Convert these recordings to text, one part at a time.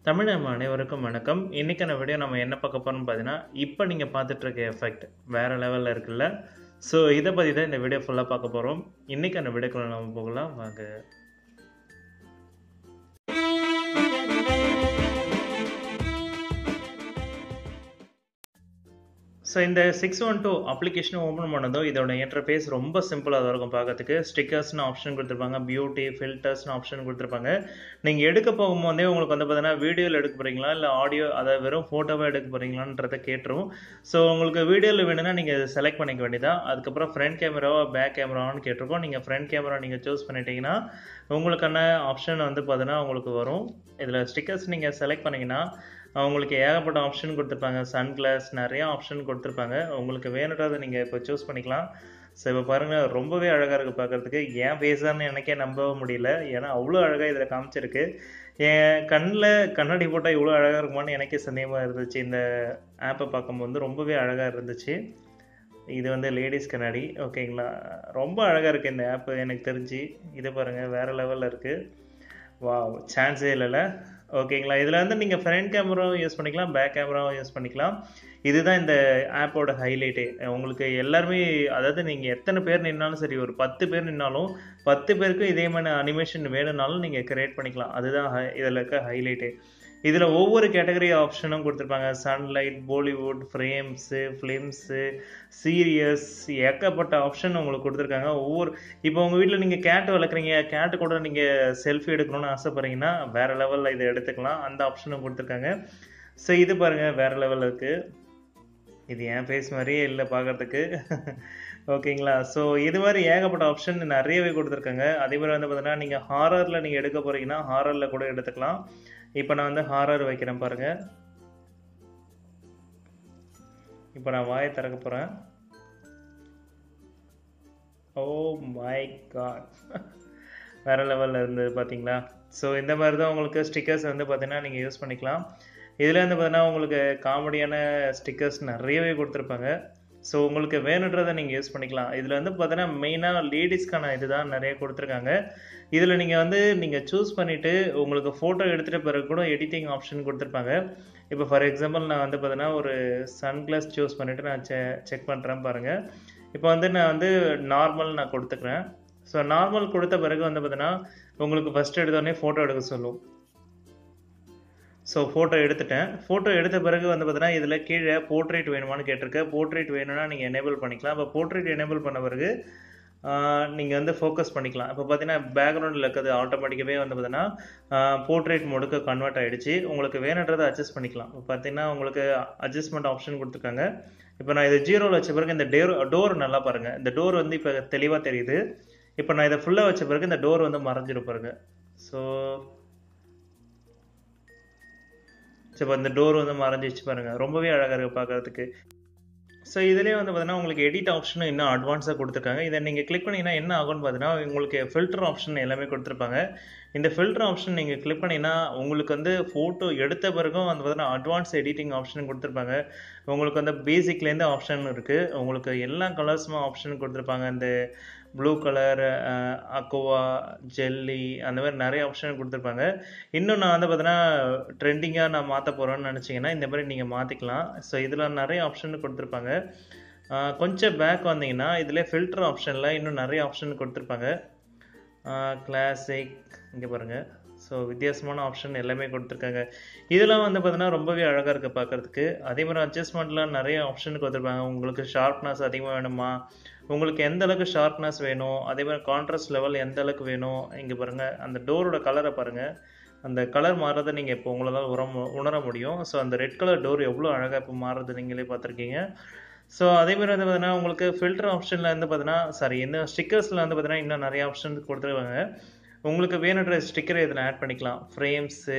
தமிழ் நம்ம அனைவருக்கும் வணக்கம். இன்னைக்கான வீடியோ நம்ம என்ன பார்க்க போறோம்னு பார்த்தீங்கன்னா, இப்போ நீங்க பார்த்துட்டு இருக்க எஃபெக்ட் வேற லெவல்ல இருக்குல்ல. ஸோ இதை பற்றி தான் இந்த வீடியோ ஃபுல்லாக பார்க்க போகிறோம். இன்னைக்கான வீடியோக்குள்ள நம்ம போகலாம் வாங்க. ஸோ இந்த 612 அப்ளிகேஷன் ஓப்பன் பண்ணதோ இதோட இன்டர்ஃபேஸ் ரொம்ப சிம்பிளாக தான் இருக்கும் பார்க்கறதுக்கு. ஸ்டிக்கர்ஸ்னு ஆப்ஷன் கொடுத்துருப்பாங்க, பியூட்டி ஃபில்டர்ஸ்னு ஆப்ஷன் கொடுத்துருப்பாங்க. நீங்கள் எடுக்க போகும்போதே உங்களுக்கு வந்து பார்த்தீங்கன்னா வீடியோவில் எடுக்க போகிறீங்களா இல்லை ஆடியோ அதை வெறும் ஃபோட்டோவாக எடுக்க போகிறீங்களான்றதை கேட்டுரும். ஸோ உங்களுக்கு வீடியோவில் வேணும்னா நீங்கள் இதை செலக்ட் பண்ணிக்க வேண்டியதான். அதுக்கப்புறம் ஃப்ரண்ட் கேமராவா பேக் கேமராவான்னு கேட்டிருக்கோம். நீங்கள் ஃப்ரண்ட் கேமரா நீங்கள் சூஸ் பண்ணிட்டீங்கன்னா உங்களுக்கான ஆப்ஷன் வந்து பார்த்தீங்கன்னா உங்களுக்கு வரும். இதில் ஸ்டிக்கர்ஸ் நீங்கள் செலக்ட் பண்ணிங்கன்னா அவங்களுக்கு ஏகப்பட்ட ஆப்ஷன் கொடுத்துருப்பாங்க. சன்கிளாஸ் நிறைய ஆப்ஷன் கொடுத்துருப்பாங்க. உங்களுக்கு வேணுன்றதை நீங்கள் இப்போ சூஸ் பண்ணிக்கலாம். ஸோ இப்போ பாருங்கள், ரொம்பவே அழகாக இருக்குது பார்க்குறதுக்கு. ஏன் ஃபேஸான்னு எனக்கே நம்ப முடியல, ஏன்னா அவ்வளோ அழகாக இதில் காமிச்சிருக்கு. என் கண்ணில் கண்ணாடி போட்டால் இவ்வளோ அழகாக இருக்குமான்னு எனக்கே சந்தேகமாக இருந்துச்சு. இந்த ஆப்பை பார்க்கும்போது ரொம்பவே அழகாக இருந்துச்சு. இது வந்து லேடிஸ் கண்ணாடி, ஓகேங்களா. ரொம்ப அழகாக இருக்குது இந்த ஆப்பு எனக்கு தெரிஞ்சு. இதை பாருங்கள், வேறு லெவலில் இருக்குது. வா, சான்ஸே இல்லைல்ல. ஓகேங்களா. இதில் வந்து நீங்கள் ஃப்ரண்ட் கேமராவும் யூஸ் பண்ணிக்கலாம், பேக் கேமராவும் யூஸ் பண்ணிக்கலாம். இதுதான் இந்த ஆப்போட ஹைலைட்டே. உங்களுக்கு எல்லாருமே, அதாவது நீங்கள் எத்தனை பேர் நின்னாலும் சரி, ஒரு 10 பேர் நின்னாலும் 10 பேருக்கும் இதே மாதிரி அனிமேஷன் வேணும்னாலும் நீங்கள் கிரியேட் பண்ணிக்கலாம். அதுதான் இதில் இருக்க ஹைலைட்டே. இதில் ஒவ்வொரு கேட்டகரி ஆப்ஷனும் கொடுத்துருப்பாங்க. Sunlight, Bollywood, frames, films, series, ஏகப்பட்ட ஆப்ஷன் உங்களுக்கு கொடுத்துருக்காங்க. இப்போ உங்கள் வீட்டில் நீங்கள் கேட் வளர்க்குறீங்க, கேட்டு கூட நீங்கள் செல்ஃபி எடுக்கணும்னு ஆசைப்பட்றீங்கன்னா வேறு லெவலில் இதை எடுத்துக்கலாம். அந்த ஆப்ஷனும் கொடுத்துருக்காங்க. ஸோ இது பாருங்கள், வேறு லெவலில் இருக்குது. இது என் ஃபேஸ் மாதிரியே இல்லை பார்க்குறதுக்கு. ஓகேங்களா. ஸோ இது மாதிரி ஏகப்பட்ட ஆப்ஷன் நிறையவே கொடுத்துருக்காங்க. அதே மாதிரி வந்து பார்த்தீங்கன்னா நீங்கள் ஹாரரில் நீங்கள் எடுக்க போகிறீங்கன்னா ஹாரரில் கூட எடுத்துக்கலாம். இப்போ நான் வந்து ஹாரர் வைக்கிறேன் பாருங்கள். இப்போ நான் வாயை திறக்க போகிறேன். ஓ மை காட், வேறு லெவலில் இருந்தது பார்த்தீங்களா. ஸோ இந்த மாதிரி தான் உங்களுக்கு ஸ்டிக்கர்ஸ் வந்து பார்த்தீங்கன்னா நீங்கள் யூஸ் பண்ணிக்கலாம். இதில் வந்து பார்த்தீங்கன்னா உங்களுக்கு காமெடியான ஸ்டிக்கர்ஸ் நிறையவே கொடுத்துருப்பாங்க. ஸோ உங்களுக்கு வேணுன்றதை நீங்கள் யூஸ் பண்ணிக்கலாம். இதில் வந்து பார்த்தீங்கன்னா மெயினாக லேடிஸ்க்கான இதுதான் நிறைய கொடுத்துருக்காங்க. இதில் நீங்கள் சூஸ் பண்ணிவிட்டு உங்களுக்கு ஃபோட்டோ எடுத்துகிட்ட பிறகு கூட எடிட்டிங் ஆப்ஷன் கொடுத்துருப்பாங்க. இப்போ ஃபார் எக்ஸாம்பிள் நான் வந்து பார்த்தீங்கன்னா ஒரு சன்கிளாஸ் சூஸ் பண்ணிவிட்டு நான் செக் பண்ணுறேன் பாருங்கள். இப்போ வந்து நான் வந்து நார்மல் நான் கொடுத்துக்கிறேன். ஸோ நார்மல் கொடுத்த பிறகு வந்து பார்த்தீங்கன்னா உங்களுக்கு ஃபஸ்ட்டு எடுத்தோடனே ஃபோட்டோ எடுக்க சொல்லும். ஸோ ஃபோட்டோ எடுத்துட்டேன். ஃபோட்டோ எடுத்த பிறகு வந்து பார்த்தீங்கன்னா இதில் கீழே போர்ட்ரேட் வேணுமான்னு கேட்டிருக்கேன். போர்ட்ரேட் வேணும்னா நீங்கள் எனேபிள் பண்ணிக்கலாம். இப்போ போர்ட்ரேட் எனேபிள் பண்ண பிறகு நீங்கள் வந்து ஃபோக்கஸ் பண்ணிக்கலாம். இப்போ பார்த்தீங்கன்னா பேக்ரவுண்டில் இருக்கிறது ஆட்டோமேட்டிக்காகவே வந்து பார்த்தீங்கன்னா போர்ட்ரேட் மோடுக்கு கன்வெர்ட் ஆகிடுச்சு. உங்களுக்கு வேணுன்றதை அட்ஜஸ்ட் பண்ணிக்கலாம். இப்போ பார்த்தீங்கன்னா உங்களுக்கு அட்ஜஸ்ட்மெண்ட் ஆப்ஷன் கொடுத்துருக்காங்க. இப்போ நான் இதை 0ல் வச்ச பிறகு இந்த டோர் நல்லா பாருங்கள். இந்த டோர் வந்து இப்போ தெளிவாக தெரியுது. இப்போ நான் இதை ஃபுல்லாக வச்ச பிறகு இந்த டோர் வந்து மறைஞ்சிரும் பாருங்க. ஸோ இப்போ இந்த டோர் வந்து மறைஞ்சிச்சு பாருங்கள். ரொம்பவே அழகாக இருக்குது பார்க்குறதுக்கு. ஸோ இதுலேயே வந்து பார்த்தீங்கன்னா உங்களுக்கு எடிட் ஆப்ஷனும் இன்னும் அட்வான்ஸாக கொடுத்துருக்காங்க. இதை நீங்கள் கிளிக் பண்ணிங்கன்னா என்ன ஆகும்னு பார்த்தீங்கன்னா உங்களுக்கு ஃபில்டர் ஆப்ஷன் எல்லாமே கொடுத்துருப்பாங்க. இந்த ஃபில்டர் ஆப்ஷன் நீங்கள் கிளிக் பண்ணிங்கன்னா உங்களுக்கு வந்து ஃபோட்டோ எடுத்த பிறகும் வந்து பார்த்தீங்கன்னா அட்வான்ஸ் எடிட்டிங் ஆப்ஷன் கொடுத்துருப்பாங்க. உங்களுக்கு வந்து பேசிக்லேருந்து ஆப்ஷன் இருக்குது. உங்களுக்கு எல்லா கலர்ஸும் ஆப்ஷன் கொடுத்துருப்பாங்க. இந்த ப்ளூ கலர், அக்வா, ஜெல்லி, அந்த மாதிரி நிறைய ஆப்ஷன் கொடுத்துருப்பாங்க. இன்னும் நான் வந்து பார்த்தீங்கன்னா ட்ரெண்டிங்காக நான் மாற்ற போகிறேன்னு நினச்சிங்கன்னா இந்த மாதிரி நீங்கள் மாற்றிக்கலாம். ஸோ இதில் நிறைய ஆப்ஷன் கொடுத்துருப்பாங்க. கொஞ்சம் பேக் வந்தீங்கன்னா இதில் ஃபில்டர் ஆப்ஷனில் இன்னும் நிறைய ஆப்ஷன் கொடுத்துருப்பாங்க. கிளாசிக், இங்கே பாருங்கள். ஸோ வித்தியாசமான ஆப்ஷன் எல்லாமே கொடுத்துருக்காங்க. இதெல்லாம் வந்து பார்த்தீங்கன்னா ரொம்பவே அழகாக இருக்குது பார்க்குறதுக்கு. அதே மாதிரி அட்ஜஸ்ட்மெண்ட்லாம் நிறைய ஆப்ஷன் கொடுத்துருப்பாங்க. உங்களுக்கு ஷார்ப்னஸ் அதிகமாக வேணுமா, உங்களுக்கு எந்த அளவுக்கு ஷார்ப்னஸ் வேணும், அதே மாதிரி கான்ட்ராஸ்ட் லெவல் எந்த அளவுக்கு வேணும். இங்கே பாருங்கள், அந்த டோரோட கலரை பாருங்கள். அந்த கலர் மாறுறதை நீங்கள் இப்போ உங்களால் உணர முடியும். ஸோ அந்த ரெட் கலர் டோர் எவ்வளோ அழகாக இப்போ மாறுறது நீங்களே பார்த்துருக்கீங்க. ஸோ அதேமாதிரி வந்து பார்த்தீங்கன்னா உங்களுக்கு ஃபில்டர் ஆப்ஷனில் வந்து பார்த்தீங்கன்னா இன்னும் ஸ்டிக்கர்ஸில் வந்து பார்த்தீங்கன்னா இன்னும் நிறைய ஆப்ஷன் கொடுத்துருவாங்க. உங்களுக்கு வேணுன்ற ஸ்டிக்கரை இதில் ஆட் பண்ணிக்கலாம். ஃப்ரேம்ஸு,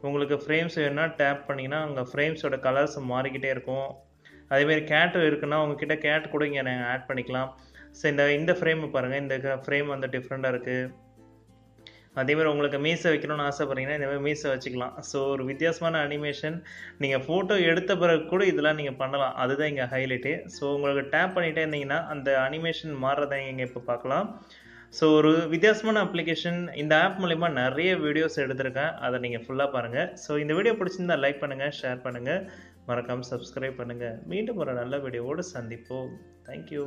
உங்களுக்கு ஃப்ரேம்ஸ் வேணும்னா டேப் பண்ணிங்கன்னா அங்கே ஃப்ரேம்ஸோட கலர்ஸ் மாறிக்கிட்டே இருக்கும். அதேமாரி கேட்டு இருக்குன்னா உங்ககிட்ட கேட் கூட இங்கே நீங்கள் ஆட் பண்ணிக்கலாம். ஸோ இந்த ஃப்ரேம் பாருங்கள், இந்த ஃப்ரேம் வந்து டிஃப்ரெண்ட்டாக இருக்குது. அதேமாதிரி உங்களுக்கு மீசை வைக்கணும்னு ஆசைப்பட்றீங்கன்னா இந்த மாதிரி மீசை வச்சுக்கலாம். ஸோ ஒரு வித்தியாசமான அனிமேஷன். நீங்கள் ஃபோட்டோ எடுத்த பிறகு கூட இதெல்லாம் நீங்கள் பண்ணலாம். அதுதான் இங்கே ஹைலைட்டே. ஸோ உங்களுக்கு டேப் பண்ணிகிட்டே இருந்தீங்கன்னா அந்த அனிமேஷன் மாறுறதை நீங்கள் இப்போ பார்க்கலாம். ஸோ ஒரு வித்தியாசமான அப்ளிகேஷன். இந்த ஆப் மூலிமா நிறைய வீடியோஸ் எடுத்திருக்கேன். அதை நீங்கள் ஃபுல்லாக பாருங்கள். ஸோ இந்த வீடியோ பிடிச்சிருந்தா லைக் பண்ணுங்கள், ஷேர் பண்ணுங்கள், மறக்காமல் சப்ஸ்கிரைப் பண்ணுங்கள். மீண்டும் ஒரு நல்ல வீடியோவோடு சந்திப்போம். தேங்க்யூ.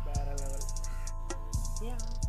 வேற லெவல்.